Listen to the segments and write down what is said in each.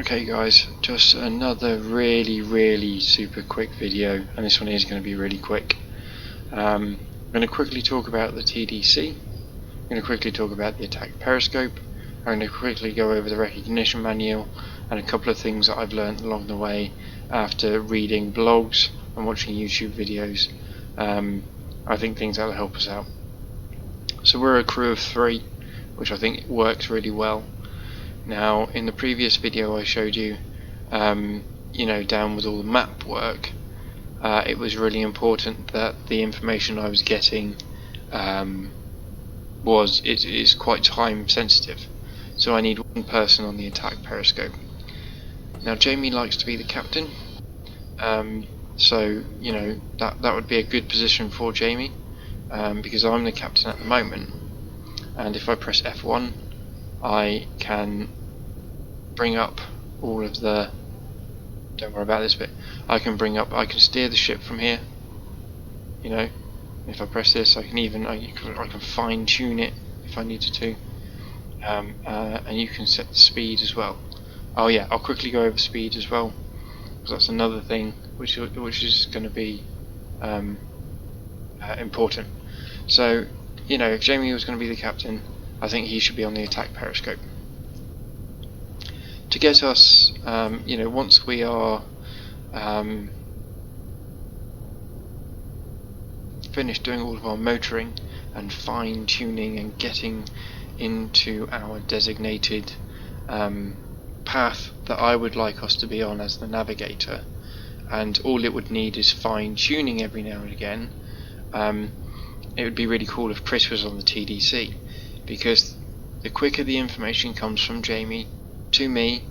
Okay guys, just another really super quick video, and this one is going to be really quick. I'm going to quickly talk about the TDC, I'm going to quickly talk about the attack periscope, I'm going to quickly go over the recognition manual and a couple of things that I've learned along the way after reading blogs and watching YouTube videos. I think things that will help us out. So we're a crew of 3, which I think works really well. Now, in the previous video I showed you, down with all the map work, it was really important that the information I was getting is quite time sensitive. So I need one person on the attack periscope. Now, Jamie likes to be the captain, so that would be a good position for Jamie, because I'm the captain at the moment, and if I press F1, I can bring up all of the, don't worry about this bit, I can steer the ship from here, if I press this I can fine tune it if I needed to, and you can set the speed as well. Oh yeah, I'll quickly go over speed as well, because that's another thing which is going to be important. So, if Jamie was going to be the captain, I think he should be on the attack periscope. To get us, once we are finished doing all of our motoring and fine tuning and getting into our designated path that I would like us to be on as the navigator, and all it would need is fine tuning every now and again, it would be really cool if Chris was on the TDC, because the quicker the information comes from Jamie to me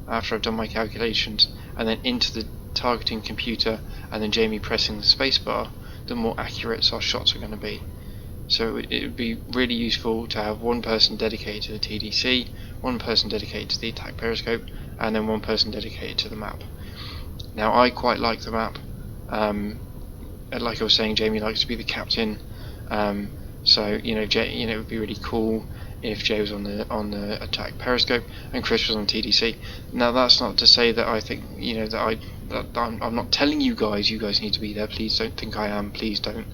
after I've done my calculations and then into the targeting computer and then Jamie pressing the spacebar, the more accurate our shots are going to be. So it would be really useful to have one person dedicated to the TDC, one person dedicated to the attack periscope, and then one person dedicated to the map. Now, I quite like the map. Like I was saying, Jamie likes to be the captain, so it would be really cool if Jay was on the attack periscope and Chris was on TDC. Now, that's not to say that I think I'm not telling you guys need to be there. Please don't think I am. Please don't.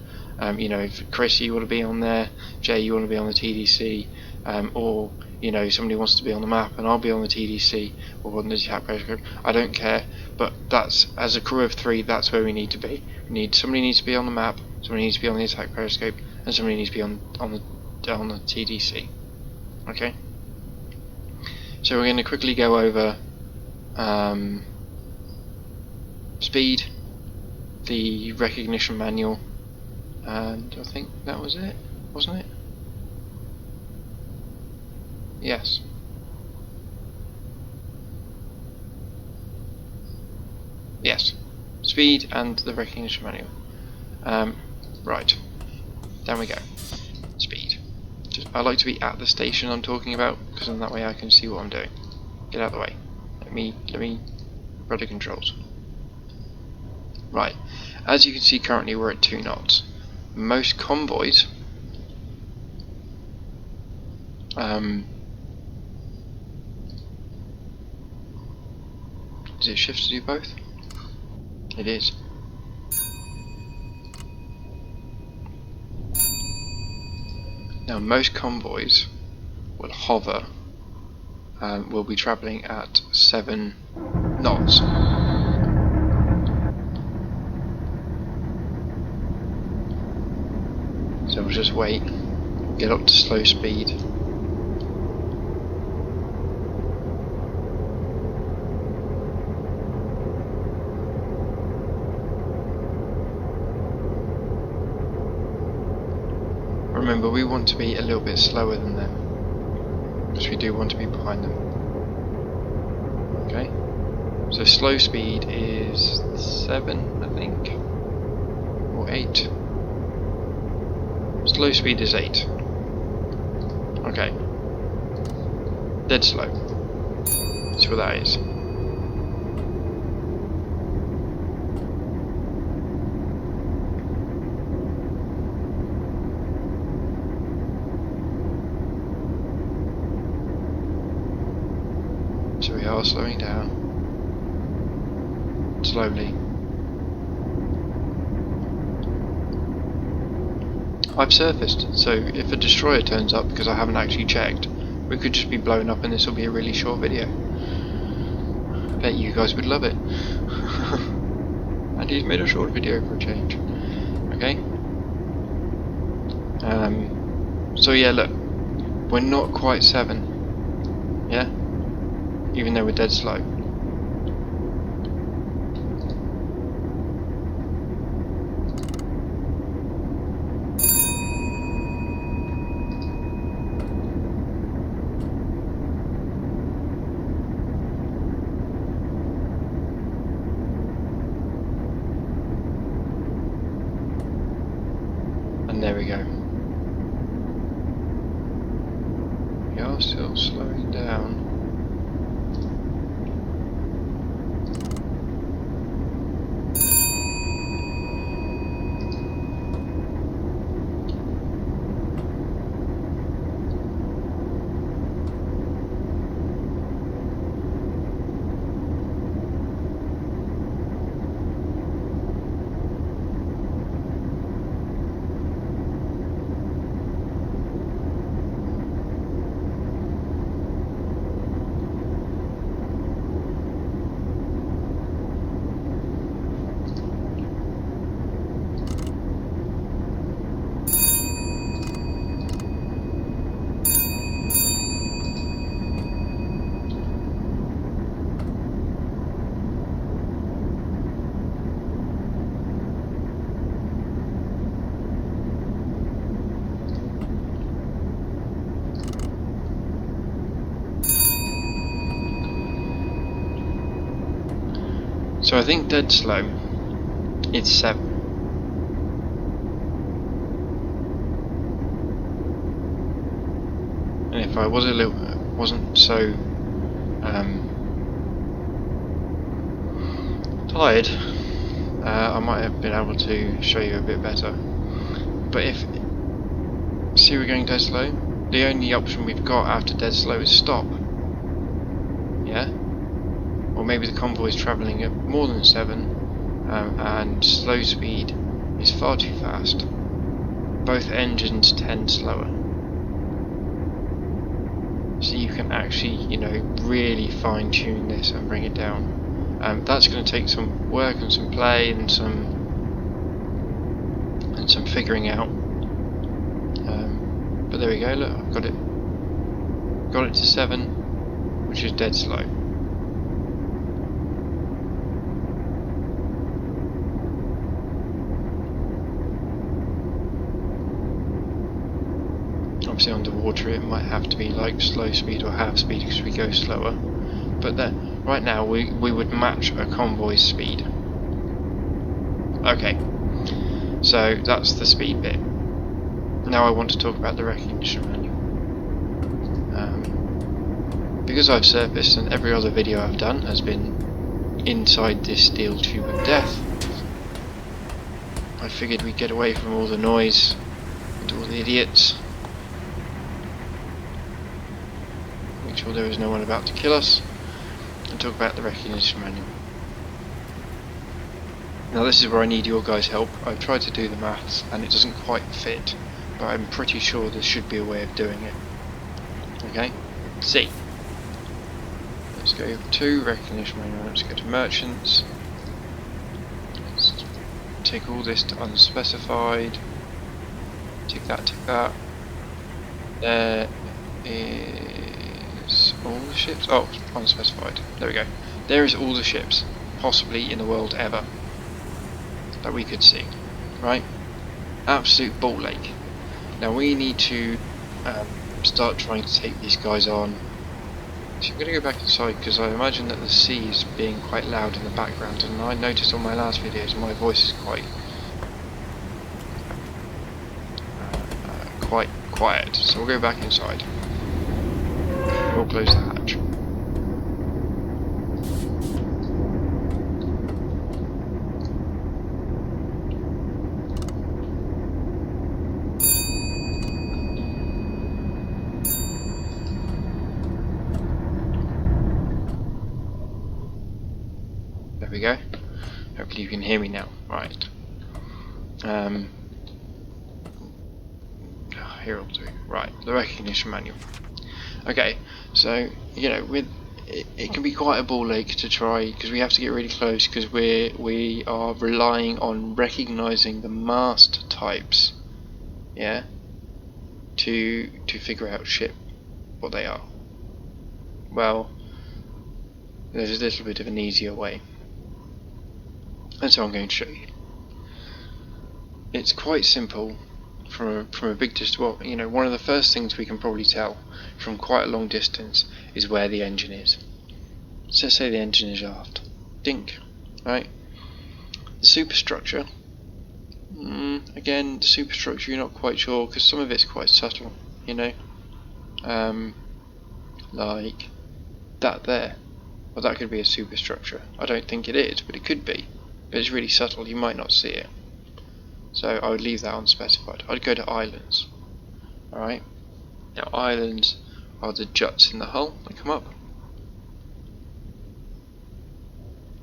If Chris, you want to be on there, Jay, you want to be on the TDC, or somebody wants to be on the map and I'll be on the TDC or on the attack periscope, I don't care. But that's, as a crew of 3, that's where we need to be. Somebody needs to be on the map, somebody needs to be on the attack periscope, and somebody needs to be on the TDC. Okay. So we're going to quickly go over speed, the recognition manual, and I think that was it, wasn't it? Yes. Yes. Speed and the recognition manual. Right. Down we go. Speed. I like to be at the station I'm talking about, because in that way I can see what I'm doing. Get out of the way. Let me rudder controls. Right. As you can see, currently we're at 2 knots. Most convoys is it shift to do both? It is. Now, most convoys will hover, will be travelling at 7 knots. So we'll just wait, get up to slow speed. Remember, we want to be a little bit slower than them, because we do want to be behind them. Okay, so slow speed is 7, I think, or 8. Slow speed is 8. Okay, dead slow. That's what that is. So we are slowing down. Slowly. I've surfaced, so if a destroyer turns up because I haven't actually checked, we could just be blown up and this will be a really short video. Bet you guys would love it. And he's made a short video for a change. Okay? So yeah, look. We're not quite 7. Yeah? Even though we're dead slow. And there we go. We are still slowing down. So I think dead slow, it's 7. And if I was wasn't so tired, I might have been able to show you a bit better. But if, see we're going dead slow, the only option we've got after dead slow is stop. Yeah? Or maybe the convoy is travelling at more than 7 and slow speed is far too fast. Both engines tend slower. So you can actually, you know, really fine tune this and bring it down. That's going to take some work and some play and some figuring out. But there we go. Look, I've got it to 7, which is dead slow. Obviously underwater it might have to be like slow speed or half speed because we go slower, but then right now we would match a convoy's speed. Okay, so that's the speed bit. Now I want to talk about the recognition manual. Because I've surfaced and every other video I've done has been inside this steel tube of death, I figured we'd get away from all the noise and all the idiots. Make sure there is no one about to kill us, and talk about the recognition manual. Now this is where I need your guys' help. I've tried to do the maths and it doesn't quite fit, but I'm pretty sure there should be a way of doing it. Okay? C. Let's go to recognition manual, let's go to merchants. Let's take all this to unspecified. Tick that, tick that. There is all the ships. Oh, unspecified. There we go. There is all the ships, possibly in the world ever, that we could see. Right? Absolute ball lake. Now we need to start trying to take these guys on. So I'm going to go back inside because I imagine that the sea is being quite loud in the background, and I noticed on my last videos my voice is quite quiet. So we'll go back inside. We'll close the hatch. we go. Hopefully you can hear me now. Right. Here will do. Right, the recognition manual. Okay, so it can be quite a ball ache to try, because we have to get really close, because we are relying on recognizing the mast types, yeah, to figure out what they are. Well, there's a little bit of an easier way, and so I'm going to show you. It's quite simple from a big distance. Well, one of the first things we can probably tell from quite a long distance is where the engine is. So let's say the engine is aft. Dink, right? The superstructure. Again, the superstructure you're not quite sure, because some of it's quite subtle, like that there. Well, that could be a superstructure. I don't think it is, but it could be. But it's really subtle, you might not see it. So I would leave that unspecified. I'd go to islands. Alright? Now islands are the juts in the hull that come up.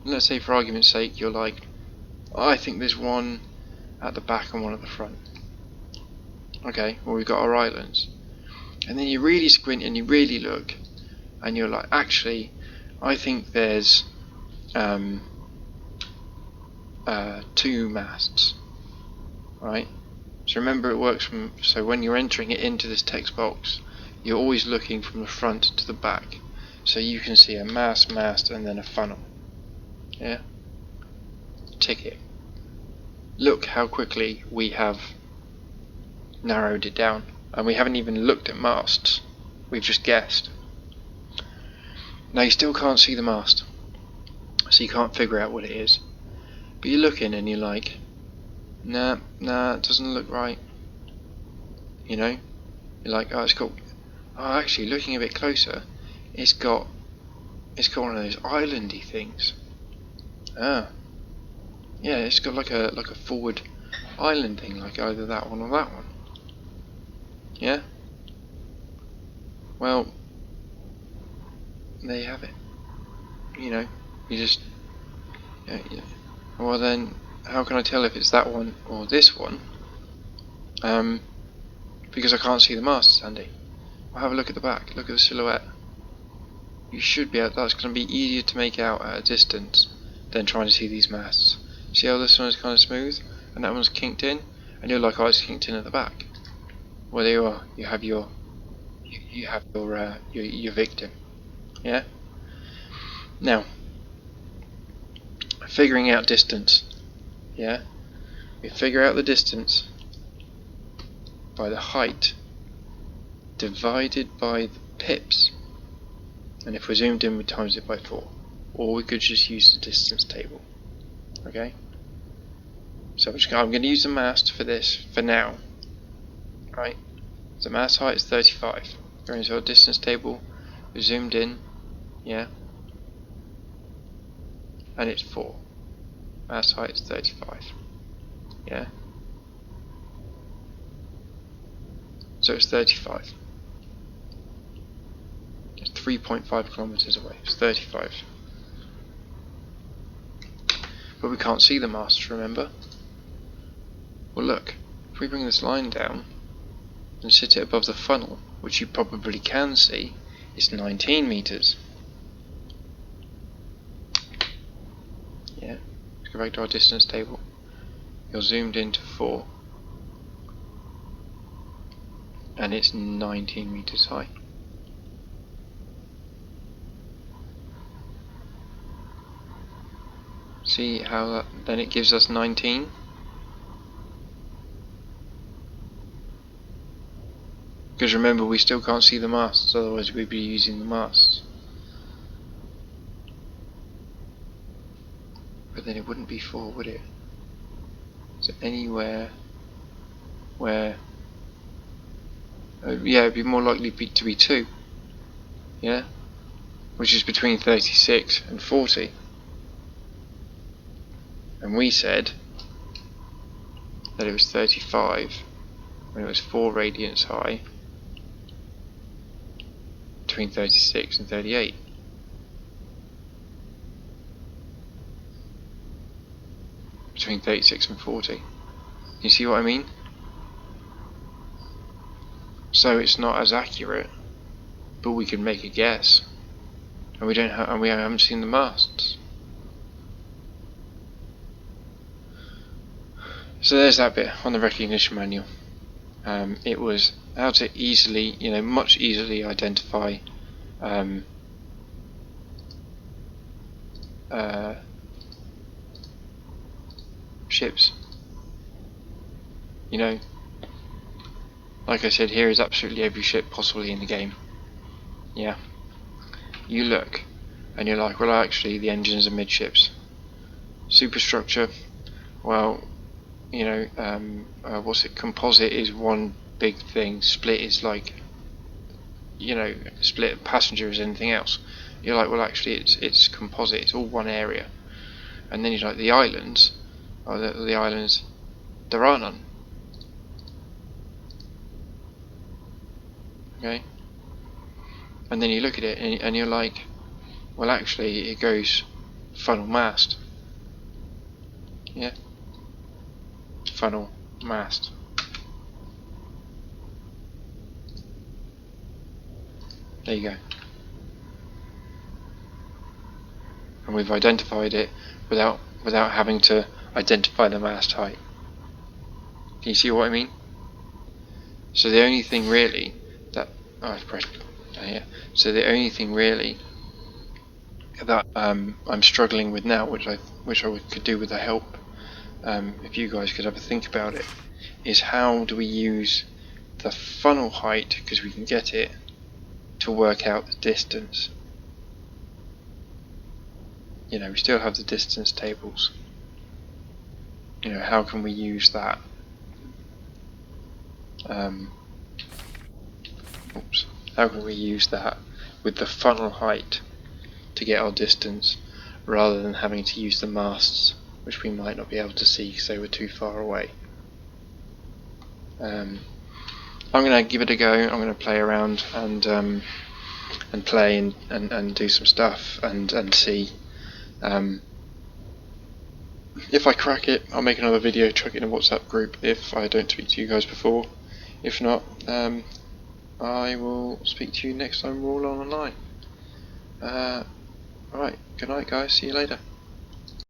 And let's say for argument's sake you're like, I think there's one at the back and one at the front. Okay, well we've got our islands. And then you really squint and you really look and you're like, actually, I think there's 2 masts. Right? So remember it works so when you're entering it into this text box, you're always looking from the front to the back. So you can see a mast, and then a funnel. Yeah? Tick it. Look how quickly we have narrowed it down. And we haven't even looked at masts. We've just guessed. Now you still can't see the mast. So you can't figure out what it is. But you're looking and you're like, nah, it doesn't look right. You're like, oh, actually, looking a bit closer, it's got one of those islandy things. Ah, yeah, it's got like a forward island thing, like either that one or that one. Yeah. Well, there you have it. You just. Yeah. Well then, how can I tell if it's that one or this one? Because I can't see the masts, Andy. Well, have a look at the back. Look at the silhouette. You should be able. That's going to be easier to make out at a distance than trying to see these masts. See how this one is kind of smooth and that one's kinked in, and you're like, oh, it's kinked in at the back. Well, there you are. You have your victim. Yeah. Now, figuring out distance. Yeah. We figure out the distance by the height divided by the pips, and if we're zoomed in we times it by 4, or we could just use the distance table. Okay, so I'm going to use the mast for this for now. Right, so mast height is 35. Going to our distance table, we zoomed in, yeah, and it's 4. Mast height is 35. Yeah, so it's 35. It's 3.5 kilometers away. It's 35. But we can't see the mast, remember? Well, look, if we bring this line down and sit it above the funnel, which you probably can see, it's 19 meters. Yeah, let's go back to our distance table. You're zoomed into 4, and it's 19 meters high. See how then it gives us 19? Because remember, we still can't see the masts, otherwise we'd be using the masts. But then it wouldn't be 4, would it? So anywhere where... yeah, it'd be more likely to be 2. Yeah? Which is between 36 and 40. And we said that it was 35 when it was 4 radians high, between 36 and 38. between 36 and 40. You see what I mean? So it's not as accurate, but we can make a guess, and we haven't seen the masts. So there's that bit on the recognition manual. It was how to easily, much easily identify ships. Like I said, here is absolutely every ship possibly in the game. Yeah. You look, and you're like, well, actually, the engines are midships. Superstructure, well, composite is one big thing. Split is like, split passenger is anything else. You're like, well, actually, it's composite. It's all one area. And then you're like, the islands, the islands, there are none. Okay. And then you look at it and you're like, well, actually, it goes funnel mast. Yeah. Funnel mast. There you go. And we've identified it without having to identify the mast height. Can you see what I mean? So the only thing really that I've pressed here. So the only thing really that I'm struggling with now, which I could do with the help, if you guys could have a think about it, is how do we use the funnel height, because we can get it, to work out the distance. We still have the distance tables. How can we use that? How can we use that with the funnel height to get our distance, rather than having to use the masts, which we might not be able to see because they were too far away? I'm going to give it a go. I'm going to play around and play and do some stuff and see. If I crack it, I'll make another video, chuck it in a WhatsApp group if I don't speak to you guys before. If not, I will speak to you next time we're all online. Alright, good night guys, see you later.